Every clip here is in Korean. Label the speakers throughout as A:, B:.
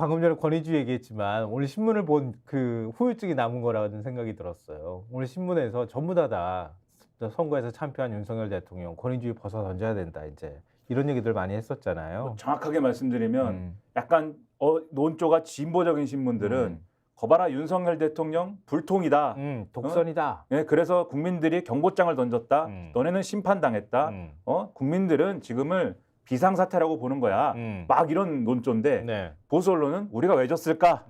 A: 방금 전에 권위주의 얘기했지만 오늘 신문을 본 그 후유증이 남은 거라는 생각이 들었어요. 오늘 신문에서 전부 다 선거에서 참패한 윤석열 대통령 권위주의 벗어 던져야 된다 이제 이런 얘기들 많이
B: 뭐
A: 했었잖아요.
B: 정확하게 말씀드리면
A: 음.
B: 약간 논조가 진보적인 신문들은
A: 음.
B: 거봐라 윤석열 대통령 불통이다.
A: 독선이다.
B: 예, 그래서 국민들이 경고장을 던졌다.
A: 음.
B: 너네는 심판당했다.
A: 음.
B: 국민들은 지금을 비상사태라고 보는 거야. 막 이런 논조인데
A: 네.
B: 보수 언론은 우리가 왜 졌을까?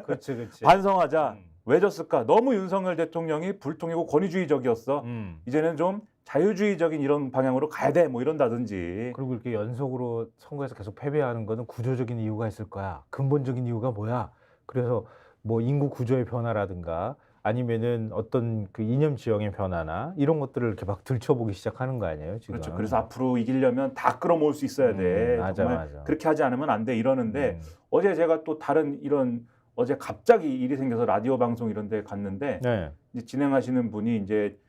A: 그렇지, 그렇지.
B: 반성하자.
A: 음.
B: 왜 졌을까? 너무 윤석열 대통령이 불통이고 권위주의적이었어. 이제는 좀 자유주의적인 이런 방향으로 가야 돼. 뭐 이런다든지.
A: 그리고 이렇게 연속으로 선거에서 계속 패배하는 거는 구조적인 이유가 있을 거야. 근본적인 이유가 뭐야? 그래서 뭐 인구 구조의 변화라든가 아니면은 어떤 그 이념 지형의 변화나 이런 것들을 이렇게 막 들춰보기 시작하는 거 아니에요, 지금?
B: 그렇죠. 그래서 앞으로 이기려면 다 끌어모을 수 있어야 돼.
A: 맞아,
B: 정말
A: 맞아.
B: 그렇게 하지 않으면 안 돼. 이러는데
A: 음.
B: 어제 제가 또 다른 이런 어제 갑자기 일이 생겨서 라디오 방송 이런 데 갔는데
A: 네.
B: 이제 진행하시는 분이 이제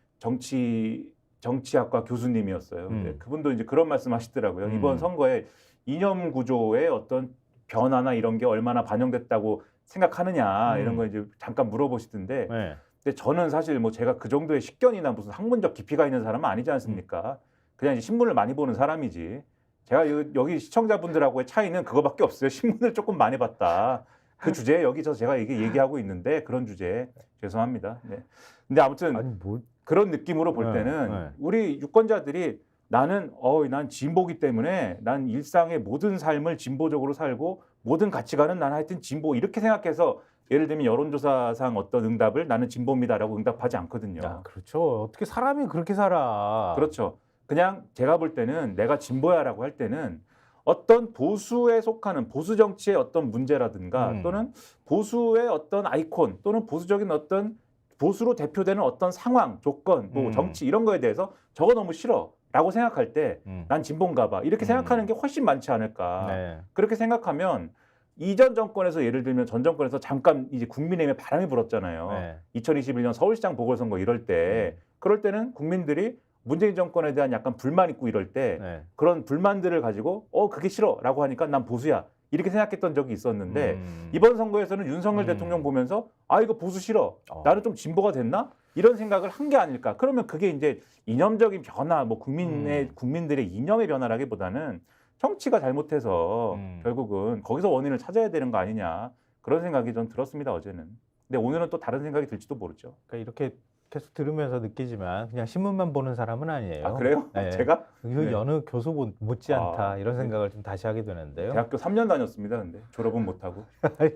B: 정치학과 교수님이었어요. 근데 그분도 이제 그런 말씀 하시더라고요. 이번 선거에 이념 구조의 어떤 변화나 이런 게 얼마나 반영됐다고 생각하느냐 이런 거 이제 잠깐 물어보시던데
A: 네.
B: 근데 저는 사실 뭐 제가 그 정도의 식견이나 무슨 학문적 깊이가 있는 사람은 아니지 않습니까? 그냥 이제 신문을 많이 보는 사람이지. 제가 여기 시청자분들하고의 차이는 그거밖에 없어요. 신문을 조금 많이 봤다. 그 주제에 여기서 제가 이게 얘기하고 있는데 그런 주제에 죄송합니다. 네. 근데 아무튼
A: 아니 뭐
B: 그런 느낌으로 볼
A: 네,
B: 때는
A: 네.
B: 우리 유권자들이 난 진보기 때문에 난 일상의 모든 삶을 진보적으로 살고 모든 가치관은 난 하여튼 진보 이렇게 생각해서 예를 들면 여론조사상 어떤 응답을 나는 진보입니다라고 응답하지 않거든요.
A: 야, 그렇죠. 어떻게 사람이 그렇게 살아?
B: 그렇죠. 그냥 제가 볼 때는 내가 진보야라고 할 때는 어떤 보수에 속하는 보수 정치의 어떤 문제라든가 또는 보수의 어떤 아이콘 또는 보수적인 어떤 보수로 대표되는 어떤 상황, 조건, 뭐 정치 이런 거에 대해서 저거 너무 싫어라고 생각할 때 난 진보인가 봐. 이렇게 생각하는 게 훨씬 많지 않을까.
A: 네.
B: 그렇게 생각하면 이전 정권에서 예를 들면 전 정권에서 잠깐 이제 국민의힘에 바람이 불었잖아요.
A: 네.
B: 2021년 서울시장 보궐선거 이럴 때 그럴 때는 국민들이 문재인 정권에 대한 약간 불만 있고 이럴 때
A: 네.
B: 그런 불만들을 가지고 그게 싫어라고 하니까 난 보수야 이렇게 생각했던 적이 있었는데
A: 음.
B: 이번 선거에서는 윤석열 대통령 보면서 이거 보수 싫어 나는 좀 진보가 됐나 이런 생각을 한 게 아닐까. 그러면 그게 이제 이념적인 변화 뭐 국민들의 이념의 변화라기보다는 정치가 잘못해서 결국은 거기서 원인을 찾아야 되는 거 아니냐 그런 생각이 좀 들었습니다 어제는. 근데 오늘은 또 다른 생각이 들지도 모르죠.
A: 그러니까 이렇게 계속 들으면서 느끼지만 그냥 신문만 보는 사람은 아니에요.
B: 아 그래요?
A: 네.
B: 제가
A: 그 여느 교수 못지않다 이런
B: 네.
A: 생각을 좀 다시 하게 되는데요.
B: 대학교 3년 다녔습니다. 근데 졸업은 못하고.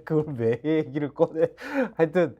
A: 그걸 왜 얘기를 꺼내? 하여튼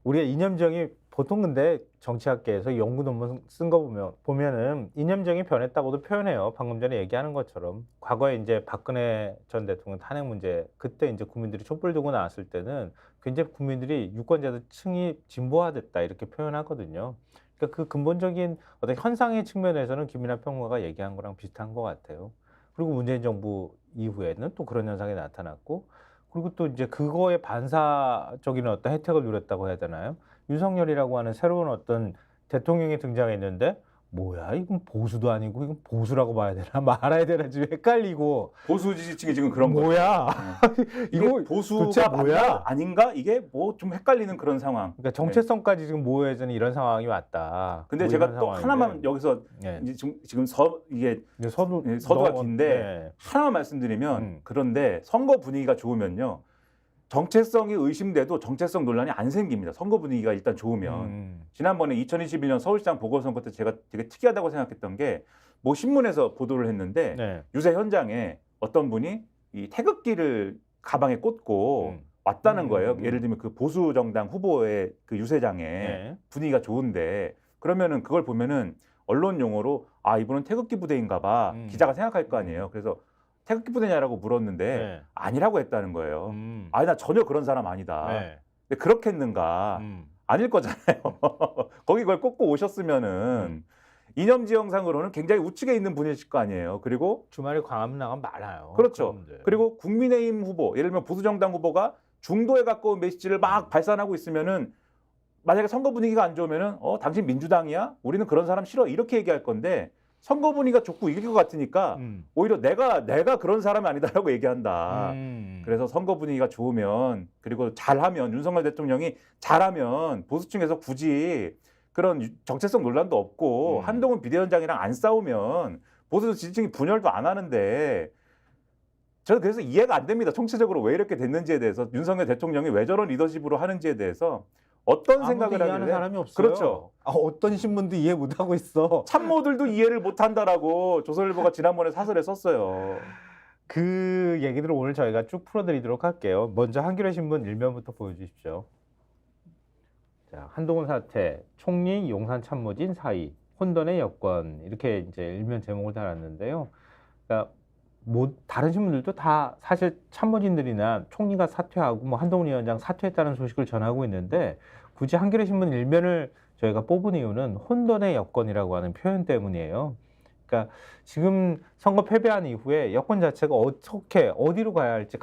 A: 우리가 이념정이 보통 근데 정치학계에서 연구 논문 쓴 거 보면은 이념정이 변했다고도 표현해요. 방금 전에 얘기하는 것처럼 과거에 이제 박근혜 전 대통령 탄핵 문제 그때 이제 국민들이 촛불 들고 나왔을 때는 굉장히 국민들이 유권자들 층이 진보화됐다 이렇게 표현하거든요. 그러니까 그 근본적인 어떤 현상의 측면에서는 김이나 평론가가 얘기한 거랑 비슷한 것 같아요. 그리고 문재인 정부 이후에는 또 그런 현상이 나타났고 그리고 또 이제 그거에 반사적인 어떤 혜택을 누렸다고 해야 되나요? 윤석열이라고 하는 새로운 어떤 대통령이 등장했는데 뭐야 이건 보수도 아니고 이건 보수라고 봐야 되나 말아야 되나 지금 헷갈리고
B: 보수 지지층이 지금 그런 거예요.
A: 뭐야
B: 이게
A: 이거 도대체
B: 보수가
A: 뭐야?
B: 아닌가? 이게 뭐 좀 헷갈리는 그런 상황.
A: 그러니까 정체성까지 지금 모호해지는 이런 상황이 왔다.
B: 근데
A: 뭐
B: 제가
A: 이런
B: 또
A: 상황인데.
B: 하나만 여기서
A: 네.
B: 이제 이게 서두가
A: 너무-
B: 긴데
A: 네.
B: 하나만 말씀드리면 그런데 선거 분위기가 좋으면요. 정체성이 의심돼도 정체성 논란이 안 생깁니다. 선거 분위기가 일단 좋으면. 지난번에 2021년 서울시장 보궐선거 때 제가 되게 특이하다고 생각했던 게 뭐 신문에서 보도를 했는데
A: 네.
B: 유세 현장에 어떤 분이 이 태극기를 가방에 꽂고 왔다는 거예요. 예를 들면 그 보수 정당 후보의 그 유세장에
A: 네.
B: 분위기가 좋은데 그러면은 그걸 보면은 언론 용어로 이분은 태극기 부대인가 봐. 기자가 생각할 거 아니에요. 그래서 태극기 부대냐라고 물었는데
A: 네.
B: 아니라고 했다는 거예요. 나 전혀 그런 사람 아니다.
A: 네.
B: 근데 그렇겠는가? 아닐 거잖아요. 거기 그걸 꽂고 오셨으면은 이념 지형상으로는 굉장히 우측에 있는 분이실 거 아니에요. 그리고
A: 주말에 광화문 나가면 많아요.
B: 그렇죠.
A: 그런데.
B: 그리고 국민의힘 후보, 예를 들면 보수정당 후보가 중도에 가까운 메시지를 막 발산하고 있으면은 만약에 선거 분위기가 안 좋으면은 당신 민주당이야? 우리는 그런 사람 싫어. 이렇게 얘기할 건데 선거 분위기가 좋고 이길 것 같으니까 오히려 내가 그런 사람이 아니다라고 얘기한다. 그래서 선거 분위기가 좋으면 그리고 잘하면 윤석열 대통령이 잘하면 보수층에서 굳이 그런 정체성 논란도 없고 한동훈 비대위원장이랑 안 싸우면 보수 지지층이 분열도 안 하는데 저는 그래서 이해가 안 됩니다. 총체적으로 왜 이렇게 됐는지에 대해서 윤석열 대통령이 왜 저런 리더십으로 하는지에 대해서 어떤 생각을
A: 이해하는
B: 하길래
A: 사람이 없어요.
B: 그렇죠.
A: 어떤 신문도 이해 못 하고 있어.
B: 참모들도 이해를 못 한다라고 조선일보가 지난번에 사설에 썼어요.
A: 그 얘기들을 오늘 저희가 쭉 풀어드리도록 할게요. 먼저 한겨레 신문 일면부터 보여주십시오. 자, 한동훈 사태, 총리 용산 참모진 사이, 혼돈의 여권 이렇게 이제 일면 제목을 달았는데요. 그러니까 뭐 다른 신문들도 다 사실 참모진들이나 총리가 사퇴하고 뭐 한동훈 위원장 사퇴했다는 소식을 전하고 있는데 굳이 한겨레 신문 일면을 저희가 뽑은 이유는 혼돈의 여건이라고 하는 표현 때문이에요. 그러니까 지금 선거 패배한 이후에 여권 자체가 어떻게 어디로 가야 할지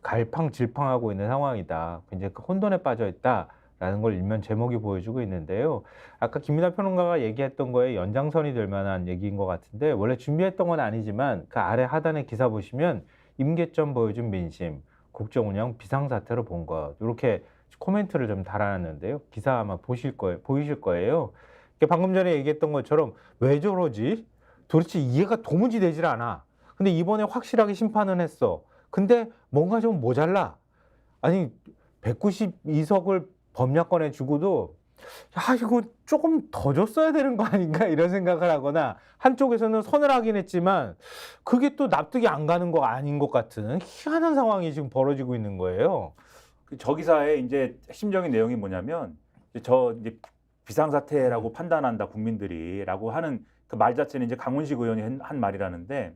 A: 갈팡질팡하고 있는 상황이다. 굉장히 그 혼돈에 빠져 있다라는 걸 일면 제목이 보여주고 있는데요. 아까 김민하 평론가가 얘기했던 거에 연장선이 될 만한 얘기인 것 같은데 원래 준비했던 건 아니지만 그 아래 하단의 기사 보시면 임계점 보여준 민심, 국정운영 비상사태로 본 것 이렇게 코멘트를 좀 달아놨는데요. 기사 아마 보이실 거예요. 방금 전에 얘기했던 것처럼 왜 저러지? 도대체 이해가 도무지 되질 않아. 근데 이번에 확실하게 심판은 했어. 근데 뭔가 좀 모자라. 아니 192석을 범야권에 주고도 이거 조금 더 줬어야 되는 거 아닌가 이런 생각을 하거나 한쪽에서는 선을 하긴 했지만 그게 또 납득이 안 가는 거 아닌 것 같은 희한한 상황이 지금 벌어지고 있는 거예요.
B: 저 기사의 이제 핵심적인 내용이 뭐냐면 이제 비상사태라고 판단한다 국민들이라고 하는 그 말 자체는 이제 강훈식 의원이 한 말이라는데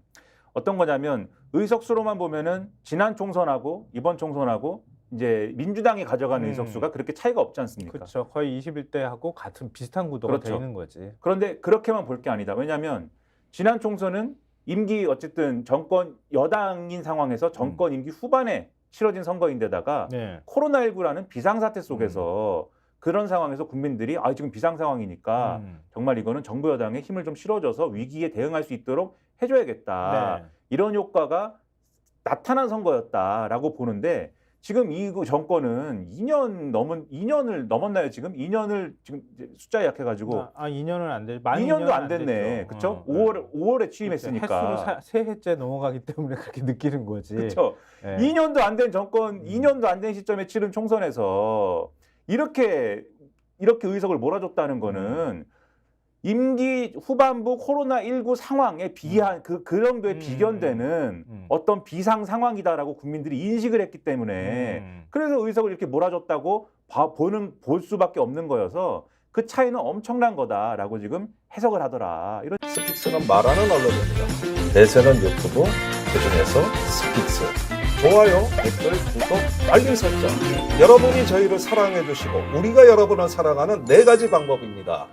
B: 어떤 거냐면 의석수로만 보면은 지난 총선하고 이번 총선하고 이제 민주당이 가져가는 의석수가 그렇게 차이가 없지 않습니까?
A: 그렇죠. 거의 21대하고 같은 비슷한 구도가
B: 그렇죠.
A: 되는 거지.
B: 그런데 그렇게만 볼 게 아니다. 왜냐하면 지난 총선은 임기 어쨌든 정권 여당인 상황에서 정권 임기 후반에 치러진 선거인데다가
A: 네.
B: 코로나19라는 비상사태 속에서 그런 상황에서 국민들이 지금 비상 상황이니까 정말 이거는 정부 여당에 힘을 좀 실어줘서 위기에 대응할 수 있도록 해줘야겠다.
A: 네.
B: 이런 효과가 나타난 선거였다라고 보는데 지금 이 정권은 2년을 넘었나요 지금? 2년을 지금 숫자 약해가지고
A: 2년은 안 돼.
B: 2년도 안 됐네. 그렇죠? 5월에 취임했으니까.
A: 횟수로 세 해째 넘어가기 때문에 그렇게 느끼는 거지.
B: 그렇죠.
A: 네.
B: 2년도 안 된 정권, 2년도 안 된 시점에 치른 총선에서 이렇게 의석을 몰아줬다는 거는 임기 후반부 코로나19 상황에 비한 그 정도에 비견되는 어떤 비상 상황이다라고 국민들이 인식을 했기 때문에 그래서 의석을 이렇게 몰아줬다고 볼 수밖에 없는 거여서 그 차이는 엄청난 거다라고 지금 해석을 하더라. 이런
C: 스픽스는 말하는 언론입니다. 대세는 유튜브, 그중에서 스픽스. 좋아요, 댓글, 구독, 알림 설정. 여러분이 저희를 사랑해 주시고 우리가 여러분을 사랑하는 4가지 방법입니다.